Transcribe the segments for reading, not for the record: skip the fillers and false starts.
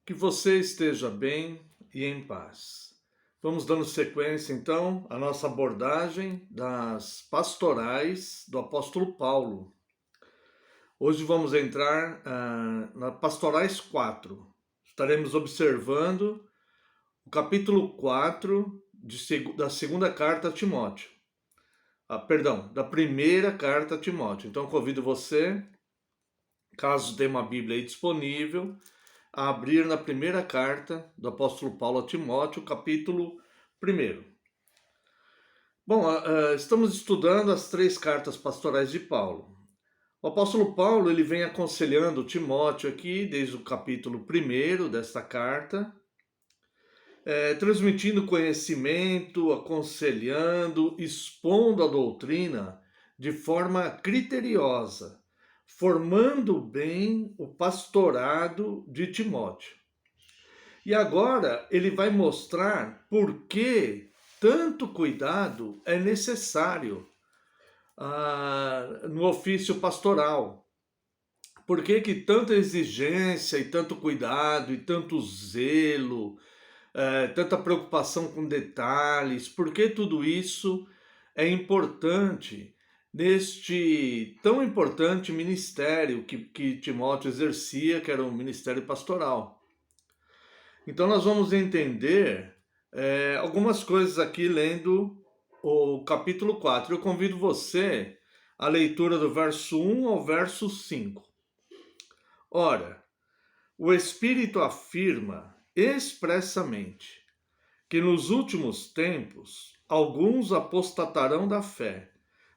Que você esteja bem e em paz. Vamos dando sequência, então, à nossa abordagem das pastorais do apóstolo Paulo. Hoje vamos entrar na Pastorais 4. Estaremos observando o capítulo 4 da segunda carta a Timóteo. Perdão, da primeira carta a Timóteo. Então, convido você, caso tenha uma Bíblia aí disponível, a abrir na primeira carta do apóstolo Paulo a Timóteo, capítulo 1. Bom, estamos estudando as três cartas pastorais de Paulo. O apóstolo Paulo ele vem aconselhando Timóteo aqui, desde o capítulo 1 desta carta, transmitindo conhecimento, aconselhando, expondo a doutrina de forma criteriosa, formando bem o pastorado de Timóteo. E agora ele vai mostrar por que tanto cuidado é necessário no ofício pastoral. Por que tanta exigência e tanto cuidado e tanto zelo, tanta preocupação com detalhes, por que tudo isso é importante neste tão importante ministério que Timóteo exercia, que era o ministério pastoral. Então nós vamos entender algumas coisas aqui lendo o capítulo 4. Eu convido você à leitura do verso 1 ao verso 5. Ora, o Espírito afirma expressamente que nos últimos tempos alguns apostatarão da fé,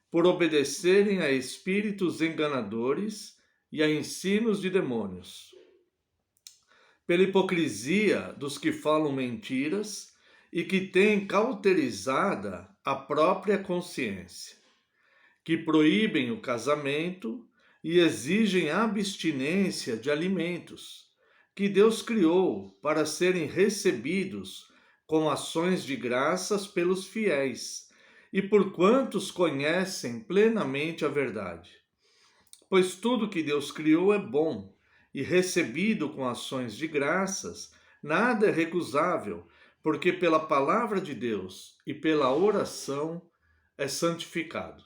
por obedecerem a espíritos enganadores e a ensinos de demônios. Pela hipocrisia dos que falam mentiras e que têm cauterizada a própria consciência, que proíbem o casamento e exigem abstinência de alimentos que Deus criou para serem recebidos com ações de graças pelos fiéis e por quantos conhecem plenamente a verdade. Pois tudo que Deus criou é bom, e recebido com ações de graças, nada é recusável, porque pela palavra de Deus e pela oração é santificado.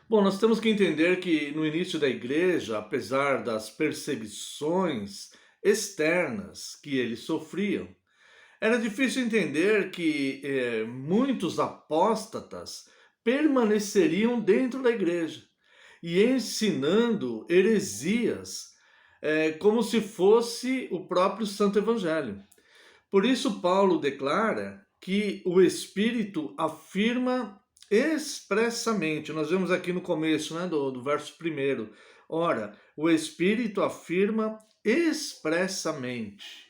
Bom, nós temos que entender que no início da igreja, apesar das perseguições externas que eles sofriam, era difícil entender que muitos apóstatas permaneceriam dentro da igreja e ensinando heresias como se fosse o próprio Santo Evangelho. Por isso Paulo declara que o Espírito afirma expressamente, nós vemos aqui no começo do verso 1, ora, o Espírito afirma expressamente.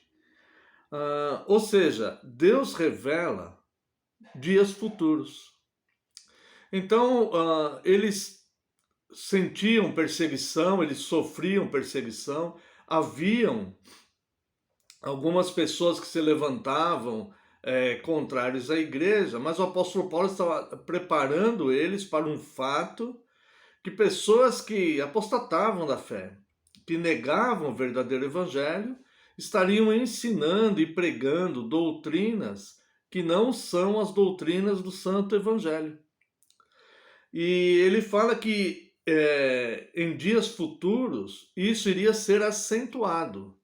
Ou seja, Deus revela dias futuros. Então, eles sentiam perseguição, eles sofriam perseguição, haviam algumas pessoas que se levantavam contrários à igreja, mas o apóstolo Paulo estava preparando eles para um fato que pessoas que apostatavam da fé, que negavam o verdadeiro evangelho, estariam ensinando e pregando doutrinas que não são as doutrinas do Santo Evangelho. E ele fala que em dias futuros isso iria ser acentuado.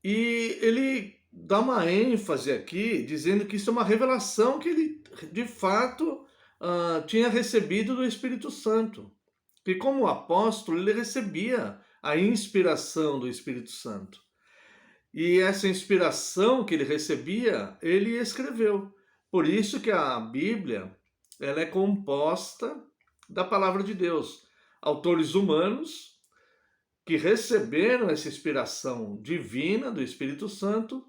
E ele dá uma ênfase aqui, dizendo que isso é uma revelação que ele, de fato, tinha recebido do Espírito Santo. E como apóstolo, ele recebia a inspiração do Espírito Santo. E essa inspiração que ele recebia, ele escreveu. Por isso que a Bíblia ela é composta da palavra de Deus. Autores humanos que receberam essa inspiração divina do Espírito Santo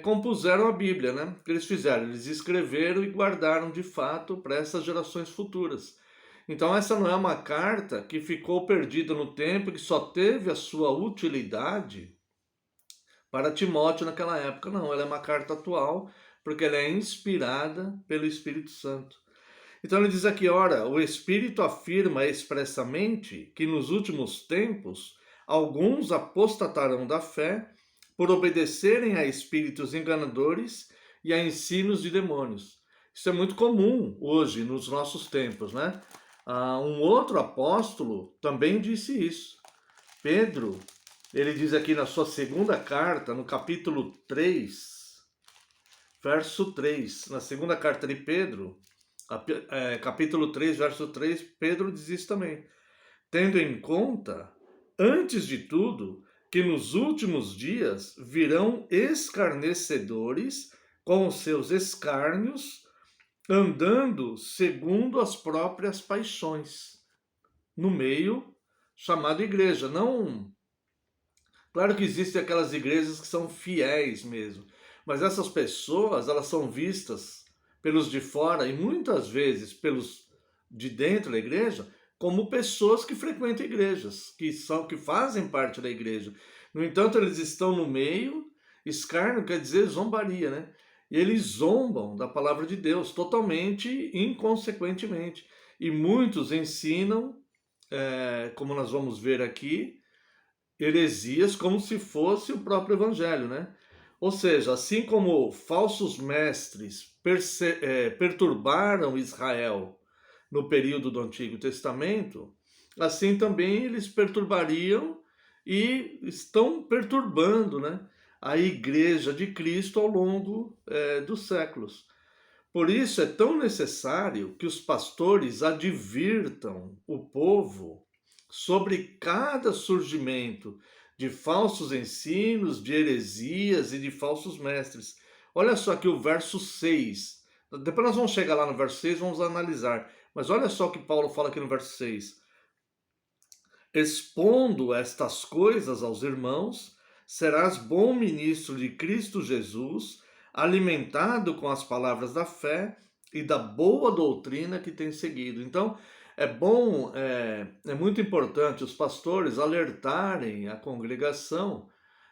compuseram a Bíblia, né? O que eles fizeram? Eles escreveram e guardaram de fato para essas gerações futuras. Então essa não é uma carta que ficou perdida no tempo, que só teve a sua utilidade para Timóteo naquela época. Não, ela é uma carta atual, porque ela é inspirada pelo Espírito Santo. Então ele diz aqui, ora, o Espírito afirma expressamente que nos últimos tempos alguns apostatarão da fé por obedecerem a espíritos enganadores e a ensinos de demônios. Isso é muito comum hoje, nos nossos tempos, né? Um outro apóstolo também disse isso. Pedro, ele diz aqui na sua segunda carta, no capítulo 3, verso 3, na segunda carta de Pedro, capítulo 3, verso 3, Pedro diz isso também. Tendo em conta, antes de tudo, que nos últimos dias virão escarnecedores com os seus escárnios, andando segundo as próprias paixões, no meio chamado igreja. Não, claro que existem aquelas igrejas que são fiéis mesmo, mas essas pessoas, elas são vistas pelos de fora e muitas vezes pelos de dentro da igreja como pessoas que frequentam igrejas, que fazem parte da igreja. No entanto, eles estão no meio. Escárnio quer dizer zombaria, né? E eles zombam da palavra de Deus totalmente inconsequentemente. E muitos ensinam, como nós vamos ver aqui, heresias como se fosse o próprio evangelho, né? Ou seja, assim como falsos mestres perturbaram Israel no período do Antigo Testamento, assim também eles perturbariam e estão perturbando, né, a Igreja de Cristo ao longo dos séculos. Por isso é tão necessário que os pastores advirtam o povo sobre cada surgimento de falsos ensinos, de heresias e de falsos mestres. Olha só aqui o verso 6. Depois nós vamos chegar lá no verso 6, vamos analisar. Mas olha só o que Paulo fala aqui no verso 6. Expondo estas coisas aos irmãos, serás bom ministro de Cristo Jesus, alimentado com as palavras da fé e da boa doutrina que tem seguido. Então, é muito importante os pastores alertarem a congregação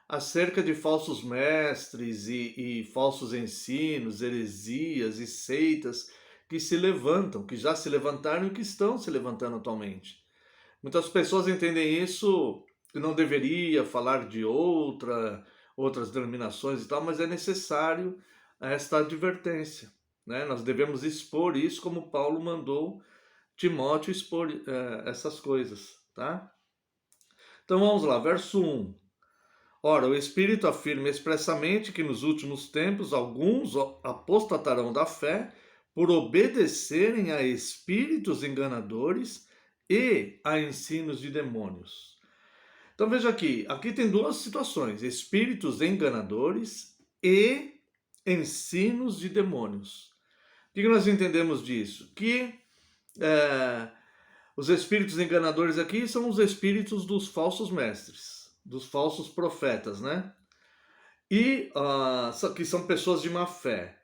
acerca de falsos mestres e falsos ensinos, heresias e seitas que se levantam, que já se levantaram e que estão se levantando atualmente. Muitas pessoas entendem isso, que não deveria falar de outras denominações e tal, mas é necessário esta advertência, né? Nós devemos expor isso como Paulo mandou Timóteo expor essas coisas, tá? Então vamos lá, verso 1. Ora, o Espírito afirma expressamente que nos últimos tempos alguns apostatarão da fé por obedecerem a espíritos enganadores e a ensinos de demônios. Então veja aqui tem duas situações: espíritos enganadores e ensinos de demônios. O que nós entendemos disso? Que os espíritos enganadores aqui são os espíritos dos falsos mestres, dos falsos profetas, né? E que são pessoas de má fé.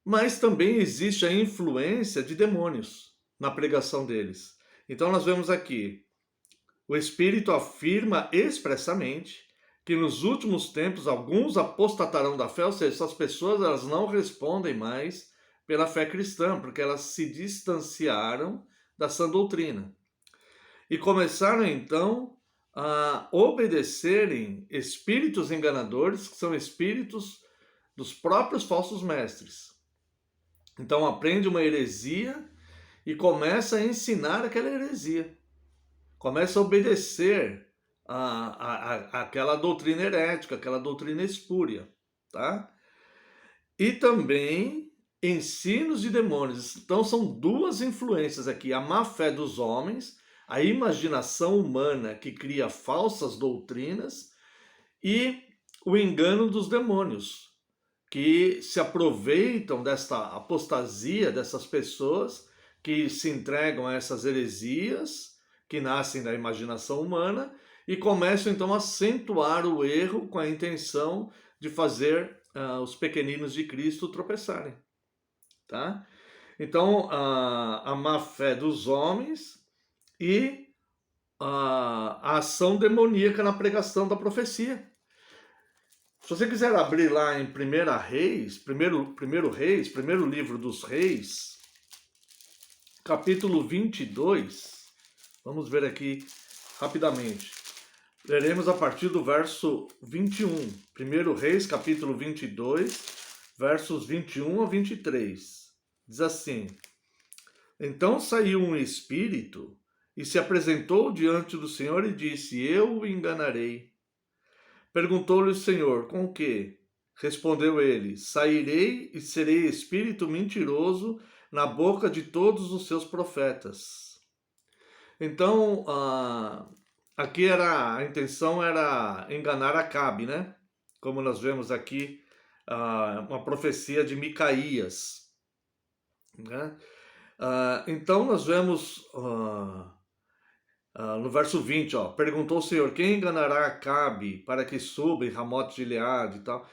Mas também existe a influência de demônios na pregação deles. Então nós vemos aqui, o Espírito afirma expressamente que nos últimos tempos alguns apostatarão da fé, ou seja, essas pessoas elas não respondem mais pela fé cristã, porque elas se distanciaram da sã doutrina. E começaram então a obedecerem espíritos enganadores, que são espíritos dos próprios falsos mestres. Então aprende uma heresia e começa a ensinar aquela heresia. Começa a obedecer aquela doutrina herética, aquela doutrina espúria, tá? E também ensinos de demônios. Então são duas influências aqui: a má fé dos homens, a imaginação humana que cria falsas doutrinas, e o engano dos demônios, que se aproveitam desta apostasia dessas pessoas que se entregam a essas heresias que nascem da imaginação humana e começam então a acentuar o erro com a intenção de fazer os pequeninos de Cristo tropeçarem, tá? Então, a má fé dos homens e a ação demoníaca na pregação da profecia. Se você quiser abrir lá em 1 Reis, primeiro livro dos Reis, capítulo 22, vamos ver aqui rapidamente. Leremos a partir do verso 21. 1 Reis, capítulo 22, versos 21 a 23. Diz assim: Então saiu um espírito e se apresentou diante do Senhor e disse: Eu o enganarei. Perguntou-lhe o Senhor: Com que? Respondeu ele: Sairei e serei espírito mentiroso na boca de todos os seus profetas. Então, aqui a intenção era enganar Acabe, né? Como nós vemos aqui, uma profecia de Micaías, né? Então nós vemos no verso 20, perguntou o Senhor: quem enganará Acabe para que suba em Ramote de Gileade e tal?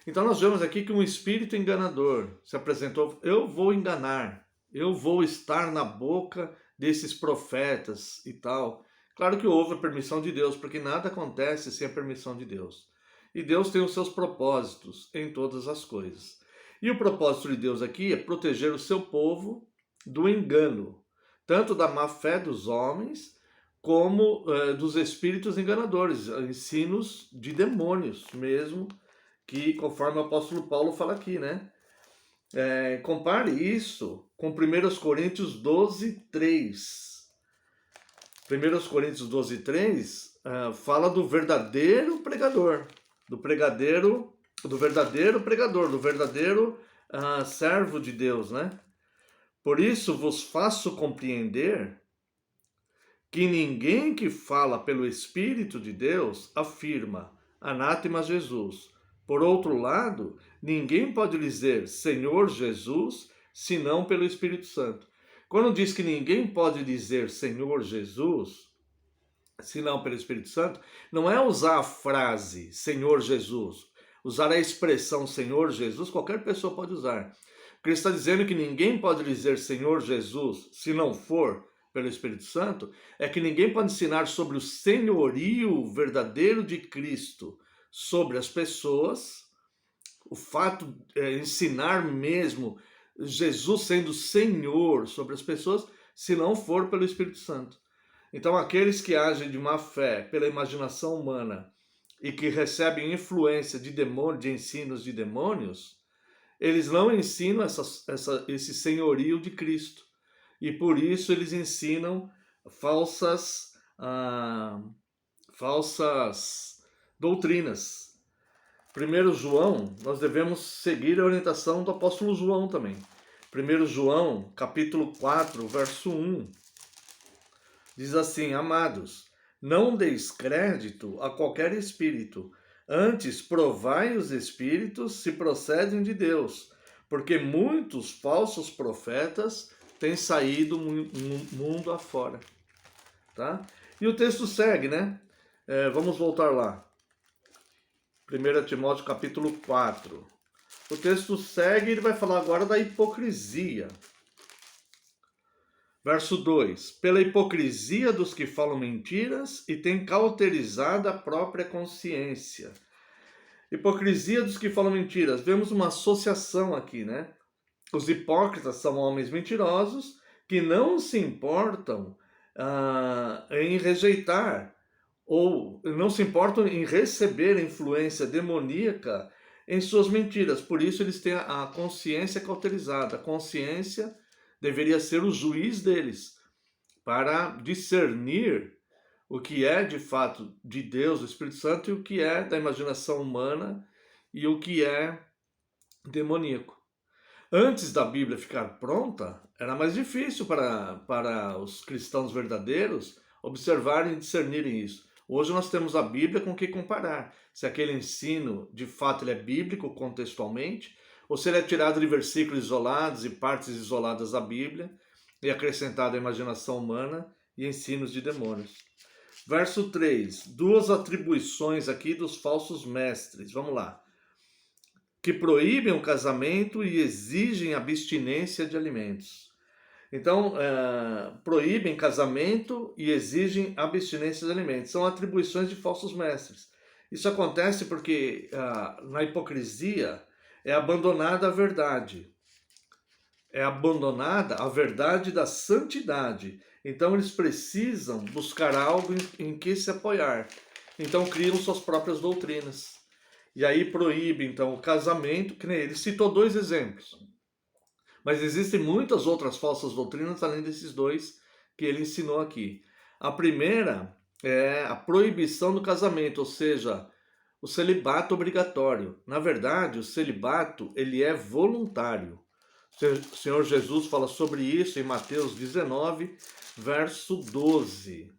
Então nós vemos aqui que um espírito enganador se apresentou: eu vou enganar, eu vou estar na boca desses profetas e tal. Claro que houve a permissão de Deus, porque nada acontece sem a permissão de Deus. E Deus tem os seus propósitos em todas as coisas. E o propósito de Deus aqui é proteger o seu povo do engano, tanto da má fé dos homens, como dos espíritos enganadores, ensinos de demônios mesmo, que conforme o apóstolo Paulo fala aqui, né? Compare isso com 1 Coríntios 12, 3. 1 Coríntios 12, 3 fala do verdadeiro pregador, do verdadeiro pregador, do verdadeiro servo de Deus, né? Por isso vos faço compreender que ninguém que fala pelo Espírito de Deus afirma anátema Jesus. Por outro lado, ninguém pode dizer Senhor Jesus senão pelo Espírito Santo. Quando diz que ninguém pode dizer Senhor Jesus senão pelo Espírito Santo, não é usar a frase Senhor Jesus, usar a expressão Senhor Jesus, qualquer pessoa pode usar. Porque ele está dizendo que ninguém pode dizer Senhor Jesus se não for pelo Espírito Santo, é que ninguém pode ensinar sobre o senhorio verdadeiro de Cristo sobre as pessoas, o fato de ensinar mesmo Jesus sendo Senhor sobre as pessoas, se não for pelo Espírito Santo. Então, aqueles que agem de má fé pela imaginação humana e que recebem influência de demônios, de ensinos de demônios, eles não ensinam esse senhorio de Cristo. E por isso eles ensinam falsas doutrinas. 1 João, nós devemos seguir a orientação do apóstolo João também. 1 João, capítulo 4, verso 1, diz assim: Amados, não deis crédito a qualquer espírito, antes provai os espíritos se procedem de Deus, porque muitos falsos profetas têm saído mundo afora. Tá? E o texto segue, né? Vamos voltar lá. 1 Timóteo capítulo 4. O texto segue e ele vai falar agora da hipocrisia. Verso 2: Pela hipocrisia dos que falam mentiras e têm cauterizado a própria consciência. Hipocrisia dos que falam mentiras. Vemos uma associação aqui, né? Os hipócritas são homens mentirosos que não se importam em rejeitar ou não se importam em receber influência demoníaca em suas mentiras. Por isso eles têm a consciência cauterizada. A consciência deveria ser o juiz deles, para discernir o que é de fato de Deus, do Espírito Santo, e o que é da imaginação humana e o que é demoníaco. Antes da Bíblia ficar pronta, era mais difícil para os cristãos verdadeiros observarem e discernirem isso. Hoje nós temos a Bíblia com o que comparar. Se aquele ensino, de fato, ele é bíblico contextualmente, ou se ele é tirado de versículos isolados e partes isoladas da Bíblia e acrescentado à imaginação humana e ensinos de demônios. Verso 3, duas atribuições aqui dos falsos mestres. Vamos lá. Que proíbem o casamento e exigem abstinência de alimentos. Então, proíbem casamento e exigem abstinência de alimentos. São atribuições de falsos mestres. Isso acontece porque na hipocrisia é abandonada a verdade. É abandonada a verdade da santidade. Então, eles precisam buscar algo em que se apoiar. então criam suas próprias doutrinas. E aí proíbe, então, o casamento, que nem ele citou dois exemplos. Mas existem muitas outras falsas doutrinas além desses dois que ele ensinou aqui. A primeira é a proibição do casamento, ou seja, o celibato obrigatório. Na verdade, o celibato ele é voluntário. O Senhor Jesus fala sobre isso em Mateus 19, verso 12.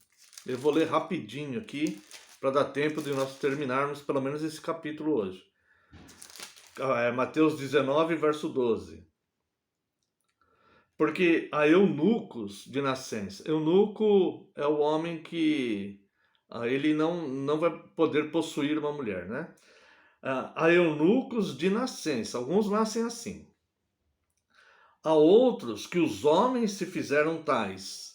Eu vou ler rapidinho aqui para dar tempo de nós terminarmos pelo menos esse capítulo hoje. Mateus 19, verso 12. Porque há eunucos de nascença. Eunuco é o homem que ele não vai poder possuir uma mulher, né? Há eunucos de nascença. Alguns nascem assim. Há outros que os homens se fizeram tais.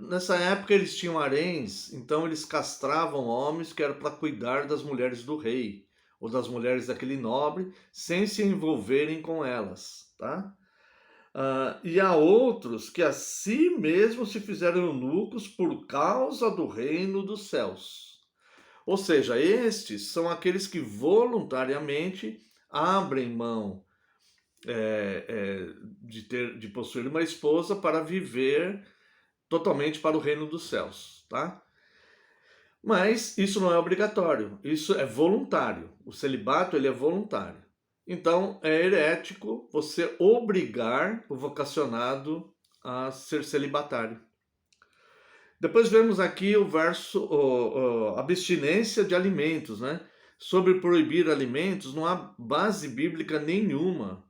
Nessa época eles tinham haréns, então eles castravam homens que era para cuidar das mulheres do rei ou das mulheres daquele nobre, sem se envolverem com elas, tá? E há outros que a si mesmos se fizeram eunucos por causa do reino dos céus. Ou seja, estes são aqueles que voluntariamente abrem mão de possuir uma esposa para viver totalmente para o reino dos céus, tá? Mas isso não é obrigatório, isso é voluntário. O celibato ele é voluntário. Então é herético você obrigar o vocacionado a ser celibatário. Depois vemos aqui o verso abstinência de alimentos, né? Sobre proibir alimentos, não há base bíblica nenhuma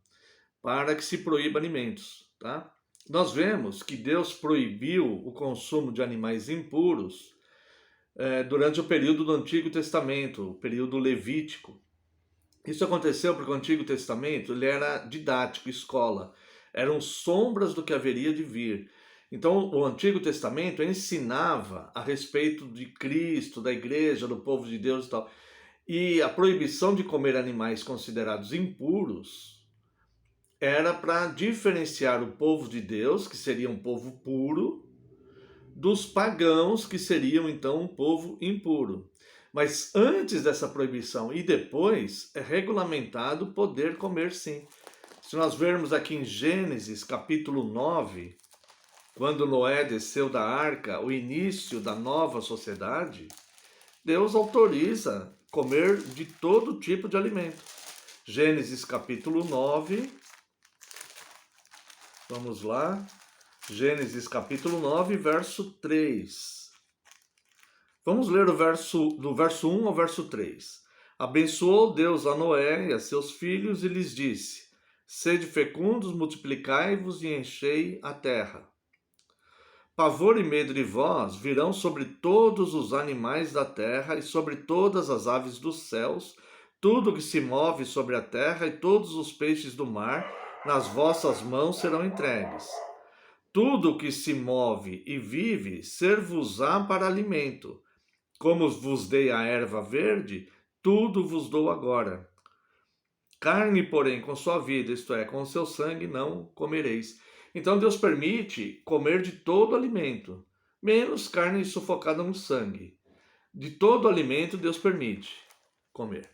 para que se proíba alimentos, tá? Nós vemos que Deus proibiu o consumo de animais impuros durante o período do Antigo Testamento, o período levítico. Isso aconteceu porque o Antigo Testamento ele era didático, escola. Eram sombras do que haveria de vir. Então, o Antigo Testamento ensinava a respeito de Cristo, da igreja, do povo de Deus e tal. E a proibição de comer animais considerados impuros era para diferenciar o povo de Deus, que seria um povo puro, dos pagãos, que seriam então um povo impuro. Mas antes dessa proibição e depois é regulamentado poder comer sim. Se nós vermos aqui em Gênesis capítulo 9, quando Noé desceu da arca, o início da nova sociedade, Deus autoriza comer de todo tipo de alimento. Gênesis capítulo 9, vamos lá. Gênesis capítulo 9, verso 3. Vamos ler do verso 1 ao verso 3. Abençoou Deus a Noé e a seus filhos e lhes disse: Sede fecundos, multiplicai-vos e enchei a terra. Pavor e medo de vós virão sobre todos os animais da terra e sobre todas as aves dos céus, tudo que se move sobre a terra e todos os peixes do mar, nas vossas mãos serão entregues. Tudo que se move e vive, ser-vos-á para alimento. Como vos dei a erva verde, tudo vos dou agora. Carne, porém, com sua vida, isto é, com o seu sangue, não comereis. Então Deus permite comer de todo alimento, menos carne sufocada no sangue. De todo alimento Deus permite comer.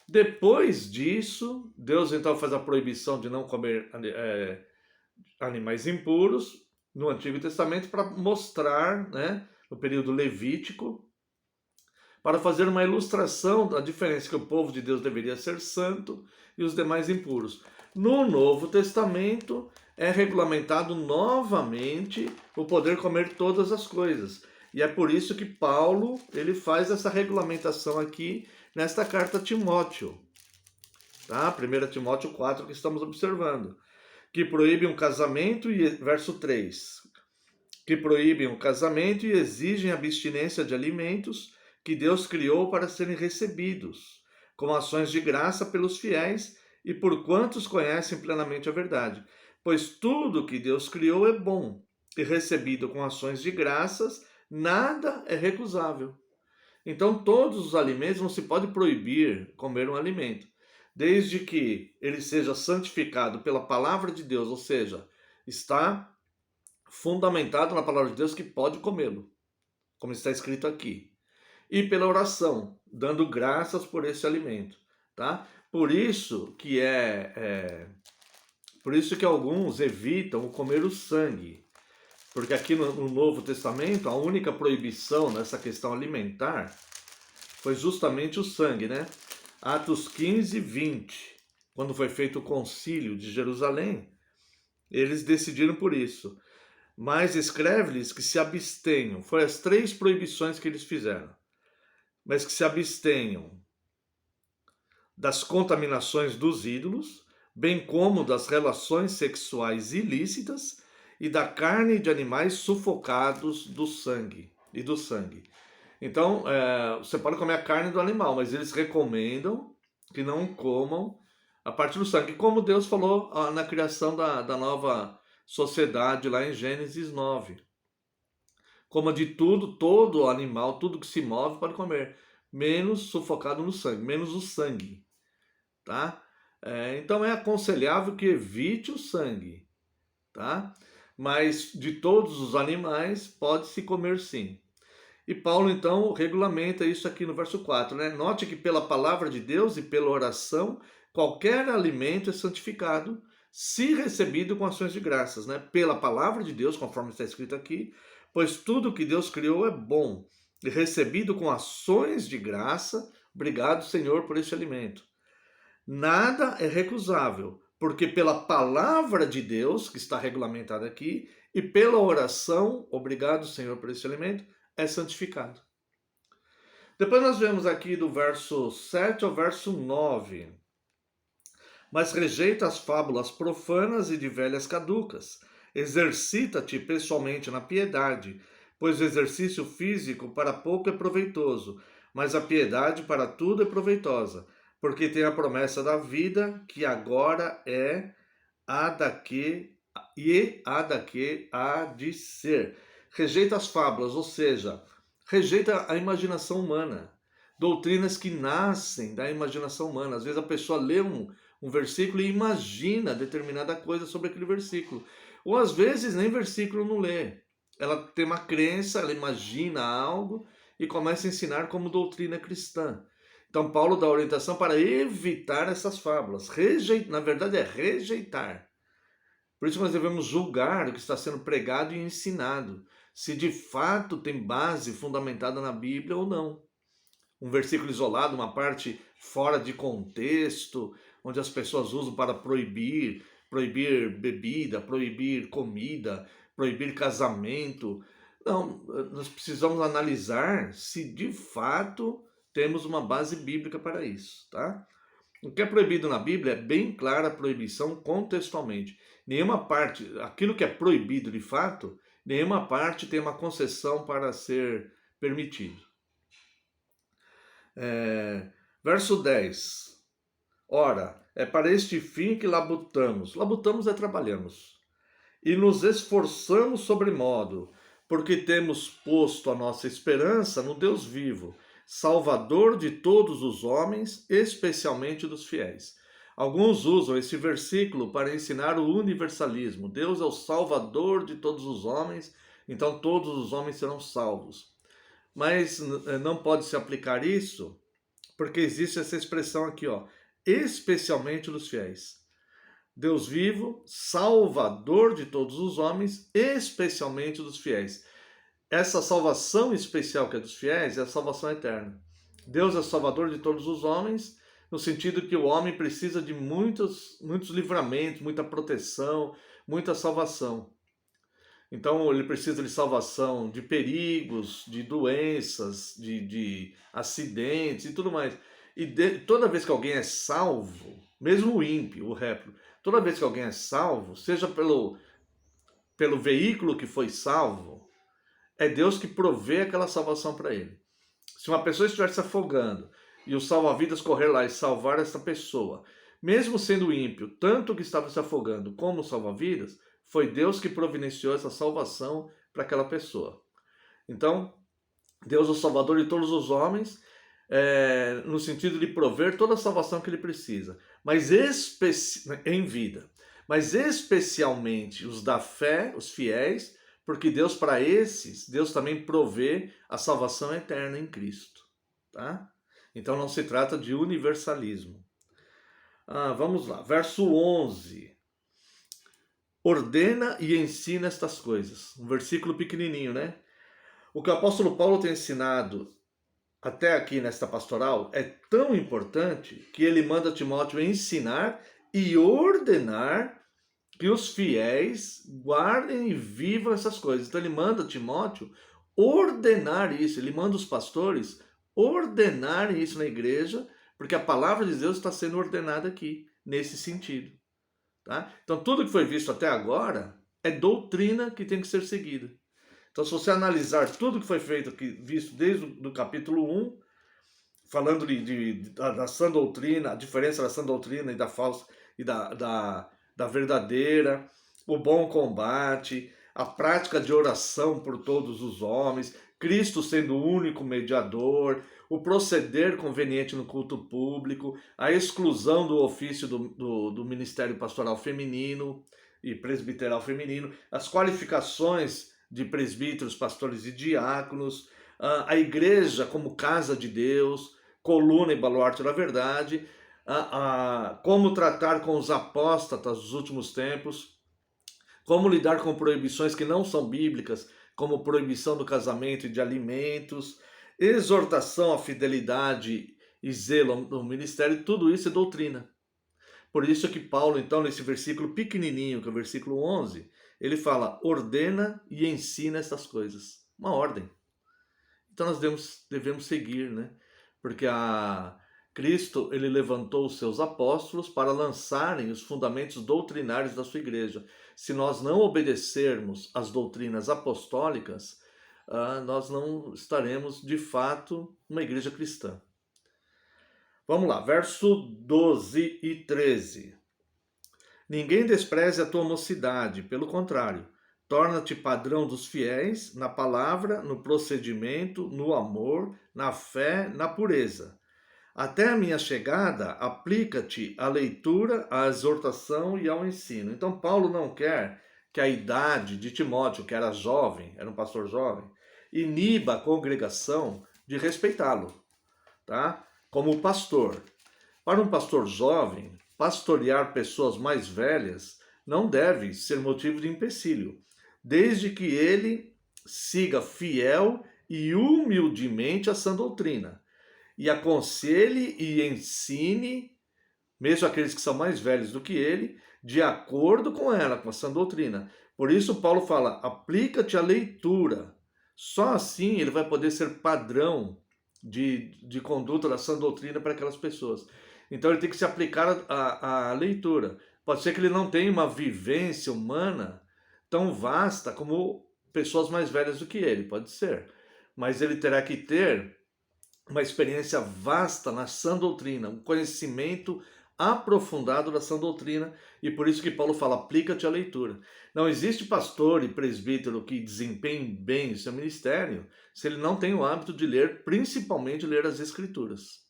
Depois disso, Deus então faz a proibição de não comer animais impuros no Antigo Testamento para mostrar, né, no período levítico, para fazer uma ilustração da diferença que o povo de Deus deveria ser santo e os demais impuros. No Novo Testamento é regulamentado novamente o poder comer todas as coisas. E é por isso que Paulo ele faz essa regulamentação aqui nesta carta a Timóteo. Tá? 1 Timóteo 4 que estamos observando. Que proíbe um casamento, e verso 3. Que proíbem o casamento e exigem abstinência de alimentos que Deus criou para serem recebidos, como ações de graça pelos fiéis e por quantos conhecem plenamente a verdade. Pois tudo que Deus criou é bom, e recebido com ações de graças, nada é recusável. Então todos os alimentos não se pode proibir comer um alimento, desde que ele seja santificado pela palavra de Deus, ou seja, está fundamentado na palavra de Deus que pode comê-lo, como está escrito aqui. e pela oração, dando graças por esse alimento, tá? Por isso que alguns evitam comer o sangue, porque aqui no Novo Testamento a única proibição nessa questão alimentar foi justamente o sangue, né? Atos 15, 20, quando foi feito o concílio de Jerusalém, eles decidiram por isso. Mas escreve-lhes que se abstenham. Foram as 3 proibições que eles fizeram. Mas que se abstenham das contaminações dos ídolos, bem como das relações sexuais ilícitas e da carne de animais sufocados do sangue e do sangue. Então, você pode comer a carne do animal, mas eles recomendam que não comam a parte do sangue, como Deus falou na criação da nova sociedade lá em Gênesis 9. Coma de tudo, todo animal, tudo que se move pode comer, menos sufocado no sangue, menos o sangue, tá? Então é aconselhável que evite o sangue, tá? Mas de todos os animais pode-se comer sim. E Paulo então regulamenta isso aqui no verso 4, né? Note que pela palavra de Deus e pela oração, qualquer alimento é santificado, se recebido com ações de graças, né? Pela palavra de Deus, conforme está escrito aqui, pois tudo que Deus criou é bom, e recebido com ações de graça, obrigado, Senhor, por esse alimento. Nada é recusável, porque pela palavra de Deus, que está regulamentada aqui, e pela oração, obrigado, Senhor, por esse alimento, é santificado. Depois nós vemos aqui do verso 7 ao verso 9. Mas rejeita as fábulas profanas e de velhas caducas. Exercita-te pessoalmente na piedade, pois o exercício físico para pouco é proveitoso, mas a piedade para tudo é proveitosa, porque tem a promessa da vida, que agora é a daqui e a daqui há de ser. Rejeita as fábulas, ou seja, rejeita a imaginação humana, doutrinas que nascem da imaginação humana. Às vezes a pessoa lê um versículo e imagina determinada coisa sobre aquele versículo. Ou às vezes nem versículo não lê. Ela tem uma crença, ela imagina algo e começa a ensinar como doutrina cristã. Então Paulo dá orientação para evitar essas fábulas. Na verdade é rejeitar. Por isso nós devemos julgar o que está sendo pregado e ensinado, se de fato tem base fundamentada na Bíblia ou não. Um versículo isolado, uma parte fora de contexto, onde as pessoas usam para proibir bebida, proibir comida, proibir casamento. Não, nós precisamos analisar se de fato temos uma base bíblica para isso, tá? O que é proibido na Bíblia é bem clara a proibição contextualmente. Nenhuma parte, aquilo que é proibido de fato, nenhuma parte tem uma concessão para ser permitido. Verso 10. Ora, é para este fim que labutamos. Labutamos é trabalhamos. E nos esforçamos sobremodo, porque temos posto a nossa esperança no Deus vivo, Salvador de todos os homens, especialmente dos fiéis. Alguns usam esse versículo para ensinar o universalismo. Deus é o Salvador de todos os homens, então todos os homens serão salvos. Mas não pode se aplicar isso, porque existe essa expressão aqui, ó, especialmente dos fiéis. Deus vivo, Salvador de todos os homens, especialmente dos fiéis. Essa salvação especial que é dos fiéis é a salvação eterna. Deus é o Salvador de todos os homens, no sentido que o homem precisa de muitos livramentos, muita proteção, muita salvação. Então ele precisa de salvação de perigos, de doenças, de acidentes e tudo mais. E toda vez que alguém é salvo, mesmo o ímpio, o répro, toda vez que alguém é salvo, seja pelo veículo que foi salvo, é Deus que provê aquela salvação para ele. Se uma pessoa estiver se afogando e o salva-vidas correr lá e salvar essa pessoa, mesmo sendo ímpio, tanto que estava se afogando como o salva-vidas, foi Deus que providenciou essa salvação para aquela pessoa. Então, Deus é o Salvador de todos os homens, no sentido de prover toda a salvação que ele precisa, mas em vida. Mas especialmente os da fé, os fiéis, porque Deus para esses, Deus também provê a salvação eterna em Cristo. tá? Então não se trata de universalismo. Vamos lá, verso 11. Ordena e ensina estas coisas. Um versículo pequenininho, né? O que o apóstolo Paulo tem ensinado até aqui nesta pastoral é tão importante que ele manda Timóteo ensinar e ordenar que os fiéis guardem e vivam essas coisas. Então ele manda Timóteo ordenar isso, ele manda os pastores ordenarem isso na igreja, porque a palavra de Deus está sendo ordenada aqui, nesse sentido. Tá? Então tudo que foi visto até agora é doutrina que tem que ser seguida. Então se você analisar tudo que foi feito aqui, visto desde o capítulo 1, falando da sã doutrina, a diferença da sã doutrina e da falsa e da verdadeira, o bom combate, a prática de oração por todos os homens, Cristo sendo o único mediador, o proceder conveniente no culto público, a exclusão do ofício do ministério pastoral feminino e presbiteral feminino, as qualificações de presbíteros, pastores e diáconos, a igreja como casa de Deus, coluna e baluarte da verdade, como tratar com os apóstatas dos últimos tempos, como lidar com proibições que não são bíblicas, como proibição do casamento e de alimentos, exortação à fidelidade e zelo no ministério, tudo isso é doutrina. Por isso é que Paulo, então, nesse versículo pequenininho, que é o versículo 11, ele fala, ordena e ensina essas coisas. Uma ordem. Então nós devemos seguir, né? Porque Cristo, ele levantou os seus apóstolos para lançarem os fundamentos doutrinários da sua igreja. Se nós não obedecermos às doutrinas apostólicas, nós não estaremos, de fato, uma igreja cristã. Vamos lá, verso 12 e 13. Ninguém despreze a tua mocidade, pelo contrário, torna-te padrão dos fiéis na palavra, no procedimento, no amor, na fé, na pureza. Até a minha chegada, aplica-te à leitura, à exortação e ao ensino. Então, Paulo não quer que a idade de Timóteo, que era jovem, era um pastor jovem, iniba a congregação de respeitá-lo, tá? Como pastor. Para um pastor jovem, pastorear pessoas mais velhas não deve ser motivo de empecilho, desde que ele siga fiel e humildemente a sã doutrina, e aconselhe e ensine, mesmo aqueles que são mais velhos do que ele, de acordo com ela, com a sã doutrina. Por isso Paulo fala, aplica-te à leitura. Só assim ele vai poder ser padrão de conduta da sã doutrina para aquelas pessoas. Então ele tem que se aplicar à leitura. Pode ser que ele não tenha uma vivência humana tão vasta como pessoas mais velhas do que ele, pode ser. Mas ele terá que ter uma experiência vasta na sã doutrina, um conhecimento aprofundado da sã doutrina, e por isso que Paulo fala, aplica-te à leitura. Não existe pastor e presbítero que desempenhe bem o seu ministério se ele não tem o hábito de ler, principalmente ler as escrituras,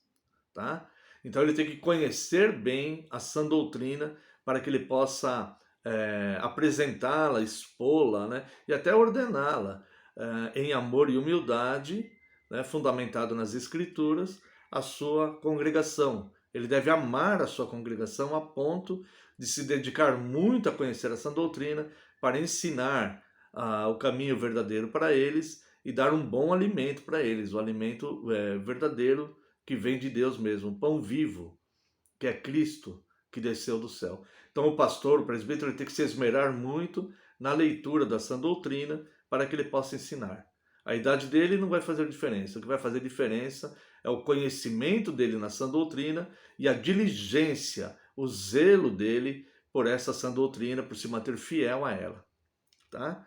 tá? Então ele tem que conhecer bem a sã doutrina para que ele possa apresentá-la, expô-la, né? E até ordená-la em amor e humildade, né? Fundamentado nas escrituras, a sua congregação. Ele deve amar a sua congregação a ponto de se dedicar muito a conhecer a sã doutrina para ensinar o caminho verdadeiro para eles e dar um bom alimento para eles, o alimento verdadeiro que vem de Deus mesmo, um pão vivo, que é Cristo, que desceu do céu. Então o pastor, o presbítero, ele tem que se esmerar muito na leitura da sã doutrina para que ele possa ensinar. A idade dele não vai fazer diferença. O que vai fazer diferença é o conhecimento dele na sã doutrina e a diligência, o zelo dele por essa sã doutrina, por se manter fiel a ela. Tá?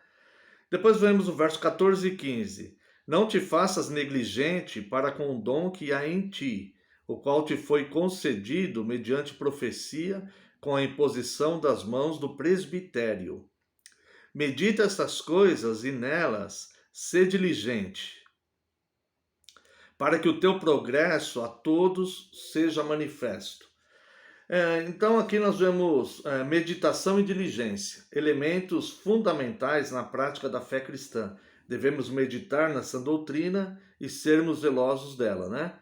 Depois vemos o verso 14 e 15. Não te faças negligente para com o dom que há em ti, o qual te foi concedido mediante profecia com a imposição das mãos do presbitério. Medita estas coisas e nelas sê diligente, para que o teu progresso a todos seja manifesto. Então aqui nós vemos meditação e diligência, elementos fundamentais na prática da fé cristã. Devemos meditar na sã doutrina e sermos zelosos dela, né?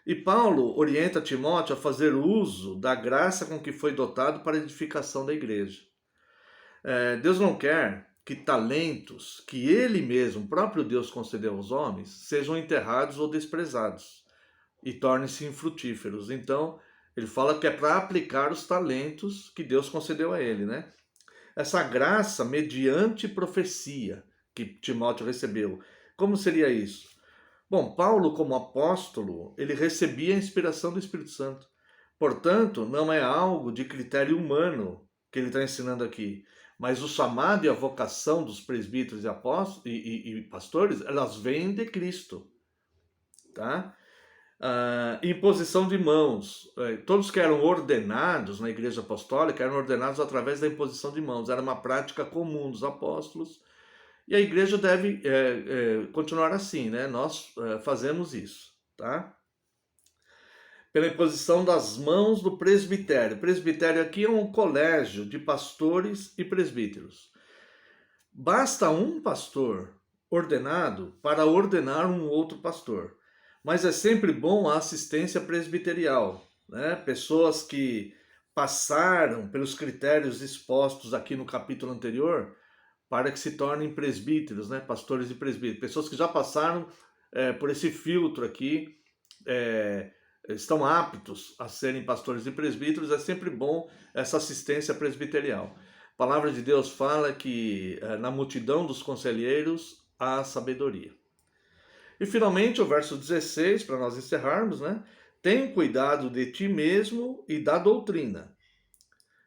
E Paulo orienta Timóteo a fazer uso da graça com que foi dotado para a edificação da igreja. Deus não quer que talentos que ele mesmo, o próprio Deus, concedeu aos homens, sejam enterrados ou desprezados e tornem-se infrutíferos. Então, ele fala que é para aplicar os talentos que Deus concedeu a ele, né? Essa graça mediante profecia que Timóteo recebeu. Como seria isso? Bom, Paulo, como apóstolo, ele recebia a inspiração do Espírito Santo. Portanto, não é algo de critério humano que ele está ensinando aqui, mas o chamado e a vocação dos presbíteros e apóstolos e pastores, elas vêm de Cristo, tá? Imposição de mãos. Todos que eram ordenados na igreja apostólica eram ordenados através da imposição de mãos. Era uma prática comum dos apóstolos e a igreja deve continuar assim, né? Nós fazemos isso, tá? Pela imposição das mãos do presbitério. Presbitério aqui é um colégio de pastores e presbíteros. Basta um pastor ordenado para ordenar um outro pastor. Mas é sempre bom a assistência presbiterial, né? Pessoas que passaram pelos critérios expostos aqui no capítulo anterior para que se tornem presbíteros, né? Pastores e presbíteros. Pessoas que já passaram por esse filtro aqui, estão aptos a serem pastores e presbíteros. É sempre bom essa assistência presbiterial. A palavra de Deus fala que na multidão dos conselheiros há sabedoria. E finalmente o verso 16, para nós encerrarmos, né? Tem cuidado de ti mesmo e da doutrina.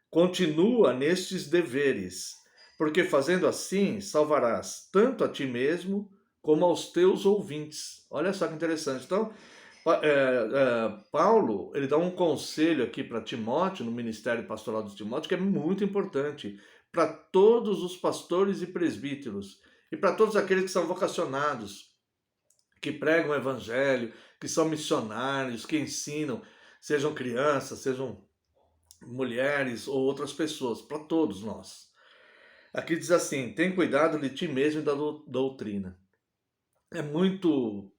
Continua nestes deveres, porque fazendo assim salvarás tanto a ti mesmo como aos teus ouvintes. Olha só que interessante. Então, Paulo, ele dá um conselho aqui para Timóteo, no ministério pastoral de Timóteo, que é muito importante para todos os pastores e presbíteros e para todos aqueles que são vocacionados, que pregam o evangelho, que são missionários, que ensinam, sejam crianças, sejam mulheres ou outras pessoas, para todos nós. Aqui diz assim: tem cuidado de ti mesmo e da doutrina. É muito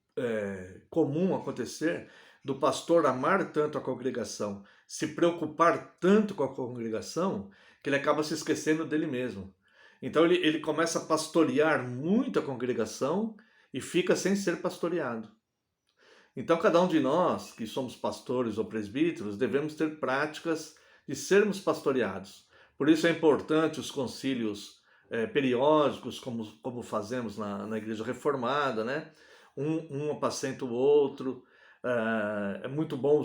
comum acontecer do pastor amar tanto a congregação, se preocupar tanto com a congregação, que ele acaba se esquecendo dele mesmo. Então ele começa a pastorear muito a congregação e fica sem ser pastoreado. Então, cada um de nós, que somos pastores ou presbíteros, devemos ter práticas de sermos pastoreados. Por isso é importante os concílios periódicos, como fazemos na Igreja Reformada, né? Um apacenta o outro. É muito bom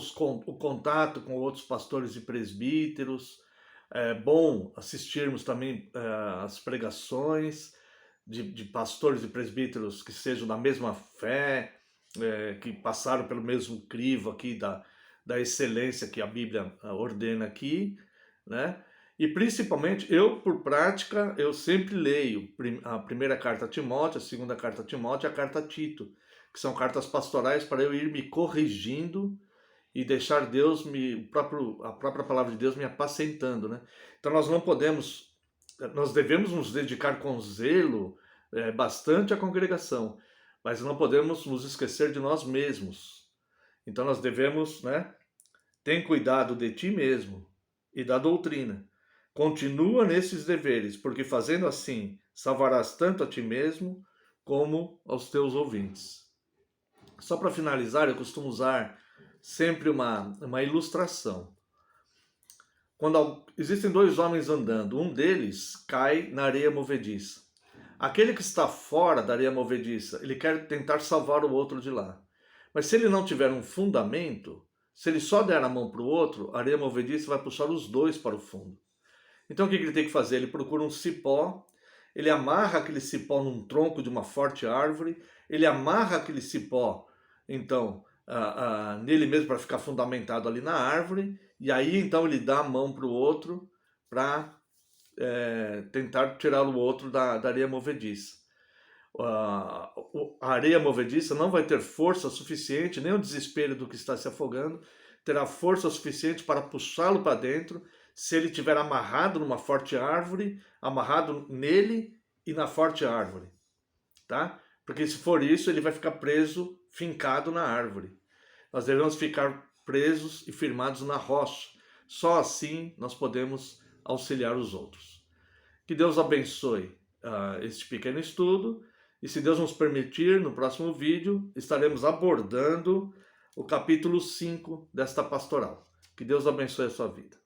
o contato com outros pastores e presbíteros. É bom assistirmos também às pregações de pastores e presbíteros que sejam da mesma fé, que passaram pelo mesmo crivo aqui da excelência que a Bíblia ordena aqui, né? E principalmente, eu por prática, eu sempre leio a primeira carta a Timóteo, a segunda carta a Timóteo e a carta a Tito, que são cartas pastorais para eu ir me corrigindo e deixar Deus, a própria palavra de Deus me apacentando, né? Então nós devemos nos dedicar com zelo bastante à congregação, mas não podemos nos esquecer de nós mesmos. Então nós devemos, né? Tem cuidado de ti mesmo e da doutrina. Continua nesses deveres, porque fazendo assim salvarás tanto a ti mesmo como aos teus ouvintes. Só para finalizar, eu costumo usar sempre uma ilustração. Quando existem dois homens andando, um deles cai na areia movediça. Aquele que está fora da areia movediça, ele quer tentar salvar o outro de lá. Mas se ele não tiver um fundamento, se ele só der a mão para o outro, a areia movediça vai puxar os dois para o fundo. Então o que ele tem que fazer? Ele procura um cipó, ele amarra aquele cipó num tronco de uma forte árvore, ele amarra aquele cipó, então, nele mesmo para ficar fundamentado ali na árvore, e aí então ele dá a mão para o outro para tentar tirar o outro da areia movediça. A areia movediça não vai ter força suficiente, nem o desespero do que está se afogando terá força suficiente para puxá-lo para dentro se ele estiver amarrado numa forte árvore, amarrado nele e na forte árvore, tá? Porque se for isso, ele vai ficar preso, fincado na árvore. Nós devemos ficar presos e firmados na rocha. Só assim nós podemos auxiliar os outros. Que Deus abençoe este pequeno estudo. E se Deus nos permitir, no próximo vídeo estaremos abordando o capítulo 5 desta pastoral. Que Deus abençoe a sua vida.